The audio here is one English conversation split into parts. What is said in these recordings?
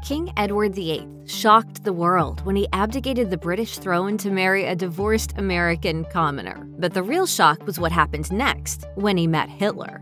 King Edward VIII shocked the world when he abdicated the British throne to marry a divorced American commoner. But the real shock was what happened next, when he met Hitler.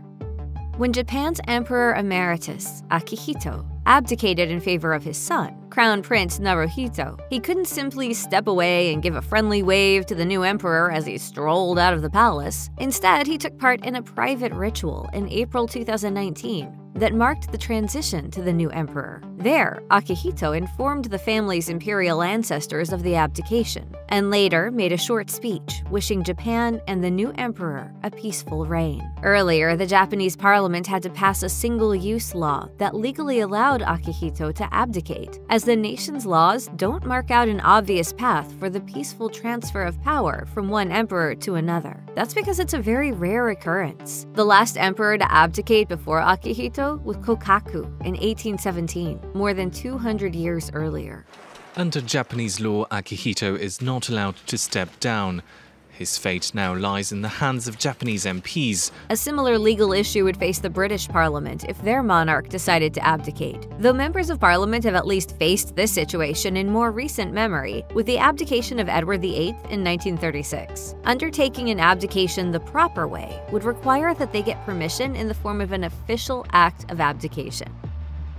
When Japan's Emperor Emeritus, Akihito, abdicated in favor of his son, Crown Prince Naruhito, he couldn't simply step away and give a friendly wave to the new emperor as he strolled out of the palace. Instead, he took part in a private ritual in April 2019 that marked the transition to the new emperor. There, Akihito informed the family's imperial ancestors of the abdication, and later made a short speech wishing Japan and the new emperor a peaceful reign. Earlier, the Japanese parliament had to pass a single-use law that legally allowed Akihito to abdicate, as the nation's laws don't mark out an obvious path for the peaceful transfer of power from one emperor to another. That's because it's a very rare occurrence. The last emperor to abdicate before Akihito was Kokaku in 1817, more than 200 years earlier. Under Japanese law, Akihito is not allowed to step down. His fate now lies in the hands of Japanese MPs. A similar legal issue would face the British Parliament if their monarch decided to abdicate, though members of Parliament have at least faced this situation in more recent memory, with the abdication of Edward VIII in 1936. Undertaking an abdication the proper way would require that they get permission in the form of an official act of abdication.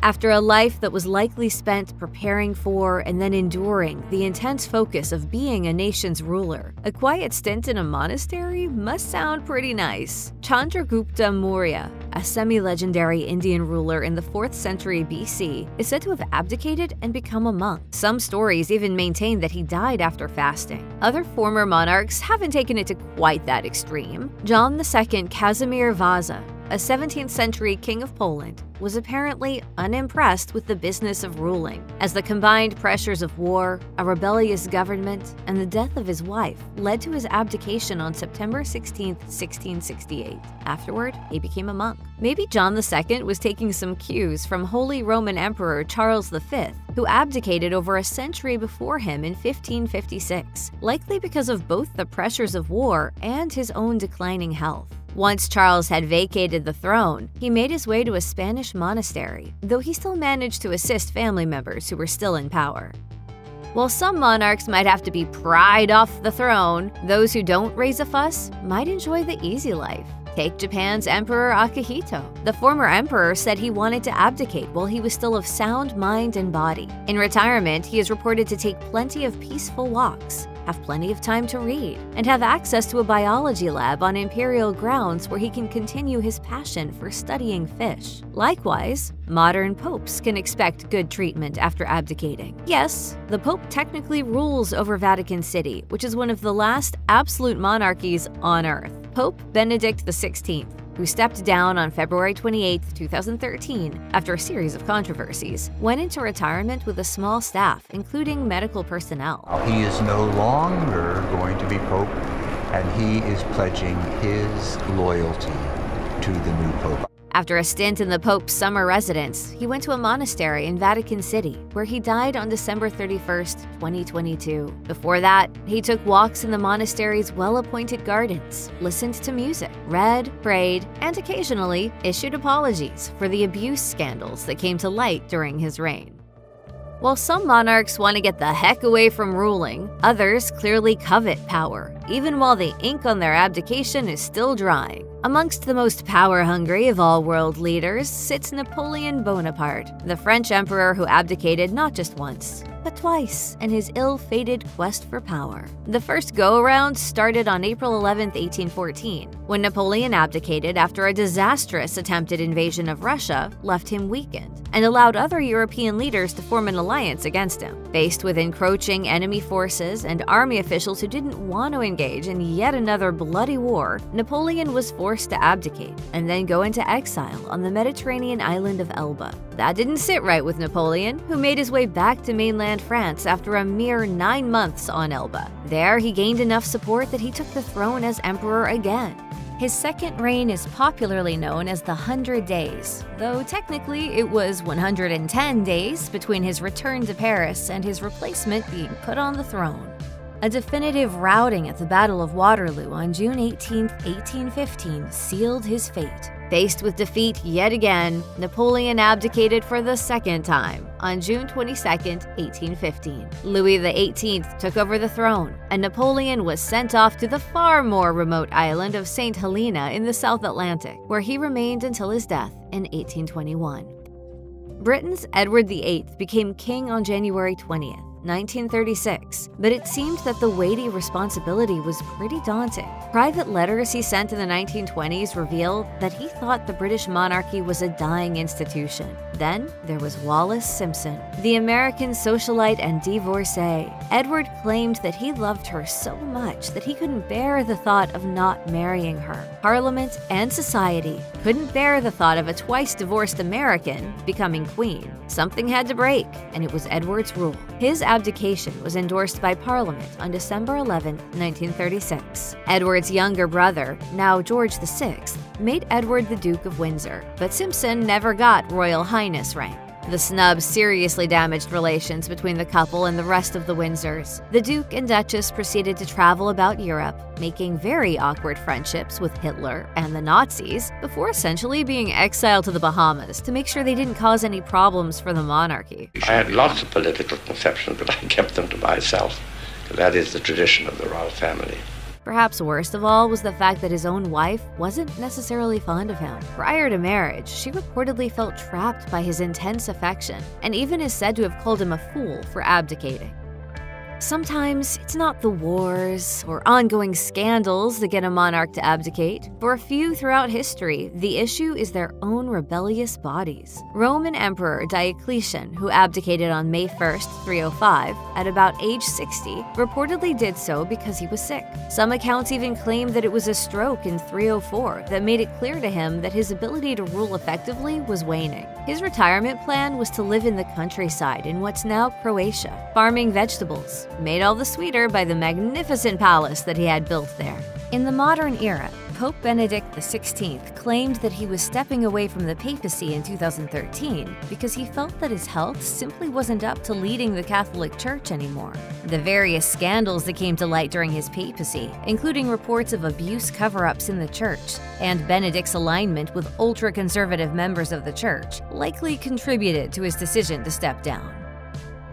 After a life that was likely spent preparing for and then enduring the intense focus of being a nation's ruler, a quiet stint in a monastery must sound pretty nice. Chandragupta Maurya, a semi-legendary Indian ruler in the 4th century BC, is said to have abdicated and become a monk. Some stories even maintain that he died after fasting. Other former monarchs haven't taken it to quite that extreme. John II Casimir Vaza, a 17th century king of Poland, was apparently unimpressed with the business of ruling, as the combined pressures of war, a rebellious government, and the death of his wife led to his abdication on September 16, 1668. Afterward, he became a monk. Maybe John II was taking some cues from Holy Roman Emperor Charles V, who abdicated over a century before him in 1556, likely because of both the pressures of war and his own declining health. Once Charles had vacated the throne, he made his way to a Spanish monastery, though he still managed to assist family members who were still in power. While some monarchs might have to be pried off the throne, those who don't raise a fuss might enjoy the easy life. Take Japan's Emperor Akihito. The former emperor said he wanted to abdicate while he was still of sound mind and body. In retirement, he is reported to take plenty of peaceful walks, have plenty of time to read, and have access to a biology lab on imperial grounds where he can continue his passion for studying fish. Likewise, modern popes can expect good treatment after abdicating. Yes, the Pope technically rules over Vatican City, which is one of the last absolute monarchies on Earth. Pope Benedict XVI, who stepped down on February 28, 2013, after a series of controversies, went into retirement with a small staff, including medical personnel. He is no longer going to be Pope, and he is pledging his loyalty to the new Pope. After a stint in the Pope's summer residence, he went to a monastery in Vatican City, where he died on December 31, 2022. Before that, he took walks in the monastery's well-appointed gardens, listened to music, read, prayed, and occasionally issued apologies for the abuse scandals that came to light during his reign. While some monarchs want to get the heck away from ruling, others clearly covet power, even while the ink on their abdication is still drying. Amongst the most power-hungry of all world leaders sits Napoleon Bonaparte, the French emperor who abdicated not just once, but twice in his ill-fated quest for power. The first go-around started on April 11, 1814, when Napoleon abdicated after a disastrous attempted invasion of Russia left him weakened and allowed other European leaders to form an alliance against him. Faced with encroaching enemy forces and army officials who didn't want to engage in yet another bloody war, Napoleon was forced to abdicate and then go into exile on the Mediterranean island of Elba. That didn't sit right with Napoleon, who made his way back to mainland France after a mere 9 months on Elba. There, he gained enough support that he took the throne as emperor again. His second reign is popularly known as the 100 Days, though technically it was 110 days between his return to Paris and his replacement being put on the throne. A definitive routing at the Battle of Waterloo on June 18, 1815 sealed his fate. Faced with defeat yet again, Napoleon abdicated for the second time on June 22, 1815. Louis XVIII took over the throne, and Napoleon was sent off to the far more remote island of St. Helena in the South Atlantic, where he remained until his death in 1821. Britain's Edward VIII became king on January 20th. 1936, but it seemed that the weighty responsibility was pretty daunting. Private letters he sent in the 1920s revealed that he thought the British monarchy was a dying institution. Then there was Wallis Simpson, the American socialite and divorcee. Edward claimed that he loved her so much that he couldn't bear the thought of not marrying her. Parliament and society couldn't bear the thought of a twice-divorced American becoming queen. Something had to break, and it was Edward's rule. His abdication was endorsed by Parliament on December 11, 1936. Edward's younger brother, now George VI, made Edward the Duke of Windsor, but Simpson never got Royal Highness rank. The snub seriously damaged relations between the couple and the rest of the Windsors. The Duke and Duchess proceeded to travel about Europe, making very awkward friendships with Hitler and the Nazis, before essentially being exiled to the Bahamas to make sure they didn't cause any problems for the monarchy. I had lots of political conceptions, but I kept them to myself, because that is the tradition of the royal family. Perhaps worst of all was the fact that his own wife wasn't necessarily fond of him. Prior to marriage, she reportedly felt trapped by his intense affection, and even is said to have called him a fool for abdicating. Sometimes it's not the wars or ongoing scandals that get a monarch to abdicate. For a few throughout history, the issue is their own rebellious bodies. Roman Emperor Diocletian, who abdicated on May 1, 305, at about age 60, reportedly did so because he was sick. Some accounts even claim that it was a stroke in 304 that made it clear to him that his ability to rule effectively was waning. His retirement plan was to live in the countryside in what's now Croatia, farming vegetables, made all the sweeter by the magnificent palace that he had built there. In the modern era, Pope Benedict XVI claimed that he was stepping away from the papacy in 2013 because he felt that his health simply wasn't up to leading the Catholic Church anymore. The various scandals that came to light during his papacy, including reports of abuse cover-ups in the church and Benedict's alignment with ultra-conservative members of the church, likely contributed to his decision to step down.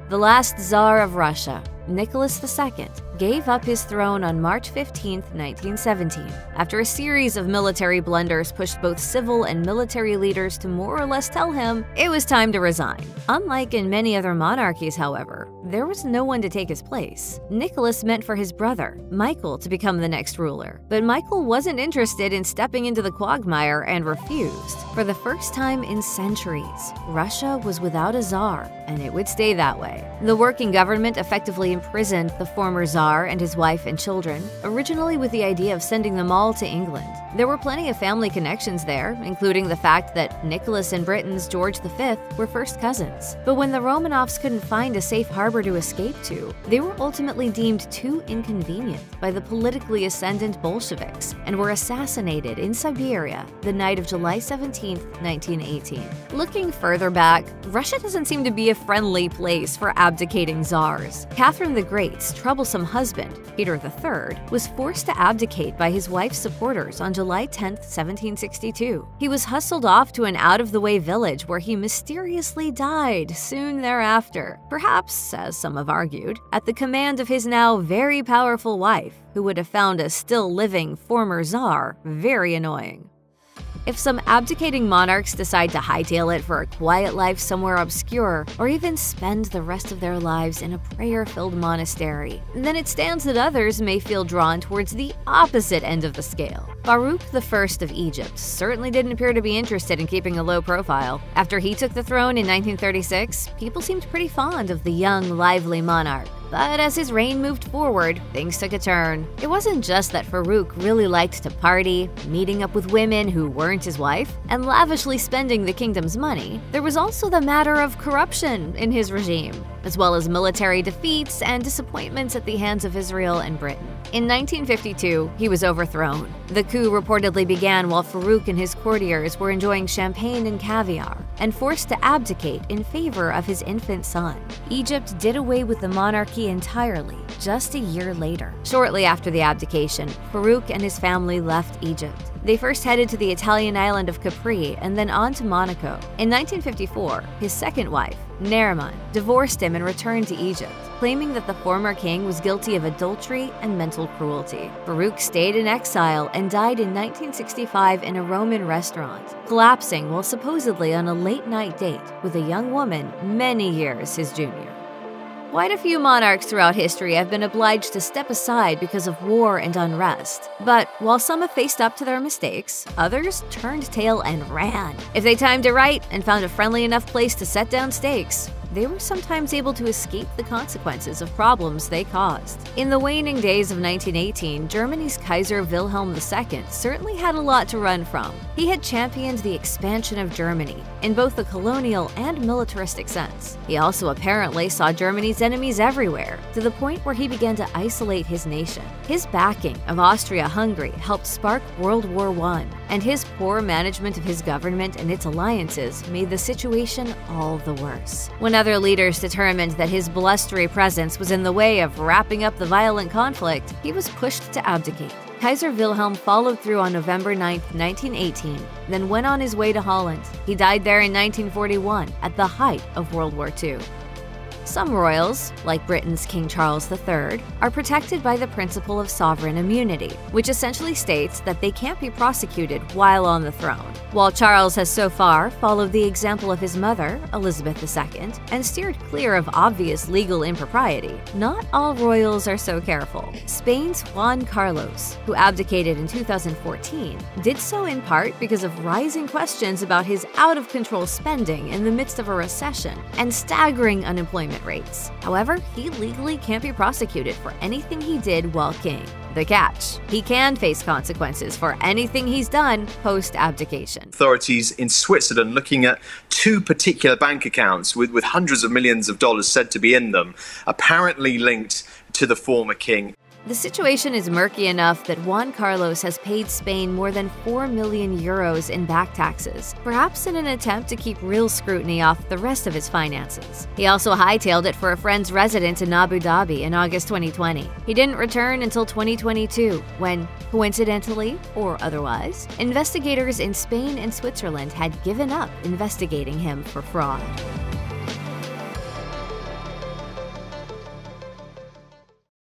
The last Tsar of Russia, Nicholas II, gave up his throne on March 15, 1917, after a series of military blunders pushed both civil and military leaders to more or less tell him it was time to resign. Unlike in many other monarchies, however, there was no one to take his place. Nicholas meant for his brother, Michael, to become the next ruler, but Michael wasn't interested in stepping into the quagmire and refused. For the first time in centuries, Russia was without a czar, and it would stay that way. The working government effectively imprisoned the former czar and his wife and children, originally with the idea of sending them all to England. There were plenty of family connections there, including the fact that Nicholas and Britain's George V were first cousins. But when the Romanovs couldn't find a safe harbor to escape to, they were ultimately deemed too inconvenient by the politically ascendant Bolsheviks and were assassinated in Siberia the night of July 17, 1918. Looking further back, Russia doesn't seem to be a friendly place for abdicating czars. Catherine the Great's troublesome husband, Peter III, was forced to abdicate by his wife's supporters on July 10, 1762. He was hustled off to an out-of-the-way village where he mysteriously died soon thereafter, perhaps, as some have argued, at the command of his now very powerful wife, who would have found a still-living former czar very annoying. If some abdicating monarchs decide to hightail it for a quiet life somewhere obscure, or even spend the rest of their lives in a prayer-filled monastery, then it stands that others may feel drawn towards the opposite end of the scale. Farouk I of Egypt certainly didn't appear to be interested in keeping a low profile. After he took the throne in 1936, people seemed pretty fond of the young, lively monarch. But as his reign moved forward, things took a turn. It wasn't just that Farouk really liked to party, meeting up with women who weren't his wife, and lavishly spending the kingdom's money. There was also the matter of corruption in his regime, as well as military defeats and disappointments at the hands of Israel and Britain. In 1952, he was overthrown. The coup reportedly began while Farouk and his courtiers were enjoying champagne and caviar, and forced to abdicate in favor of his infant son. Egypt did away with the monarchy entirely just a year later. Shortly after the abdication, Farouk and his family left Egypt. They first headed to the Italian island of Capri and then on to Monaco. In 1954, his second wife, Nariman, divorced him and returned to Egypt, claiming that the former king was guilty of adultery and mental cruelty. Farouk stayed in exile and died in 1965 in a Roman restaurant, collapsing while supposedly on a late-night date with a young woman many years his junior. Quite a few monarchs throughout history have been obliged to step aside because of war and unrest. But while some have faced up to their mistakes, others turned tail and ran. If they timed it right and found a friendly enough place to set down stakes, they were sometimes able to escape the consequences of problems they caused. In the waning days of 1918, Germany's Kaiser Wilhelm II certainly had a lot to run from. He had championed the expansion of Germany in both the colonial and militaristic sense. He also apparently saw Germany's enemies everywhere, to the point where he began to isolate his nation. His backing of Austria-Hungary helped spark World War I, and his poor management of his government and its alliances made the situation all the worse. When other leaders determined that his blustery presence was in the way of wrapping up the violent conflict, he was pushed to abdicate. Kaiser Wilhelm followed through on November 9, 1918, then went on his way to Holland. He died there in 1941, at the height of World War II. Some royals, like Britain's King Charles III, are protected by the principle of sovereign immunity, which essentially states that they can't be prosecuted while on the throne. While Charles has so far followed the example of his mother, Elizabeth II, and steered clear of obvious legal impropriety, not all royals are so careful. Spain's Juan Carlos, who abdicated in 2014, did so in part because of rising questions about his out-of-control spending in the midst of a recession and staggering unemployment rates. However, he legally can't be prosecuted for anything he did while king. The catch: he can face consequences for anything he's done post-abdication. Authorities in Switzerland looking at two particular bank accounts with hundreds of millions of dollars said to be in them, apparently linked to the former king. The situation is murky enough that Juan Carlos has paid Spain more than 4 million euros in back taxes, perhaps in an attempt to keep real scrutiny off the rest of his finances. He also hightailed it for a friend's residence in Abu Dhabi in August 2020. He didn't return until 2022, when, coincidentally or otherwise, investigators in Spain and Switzerland had given up investigating him for fraud.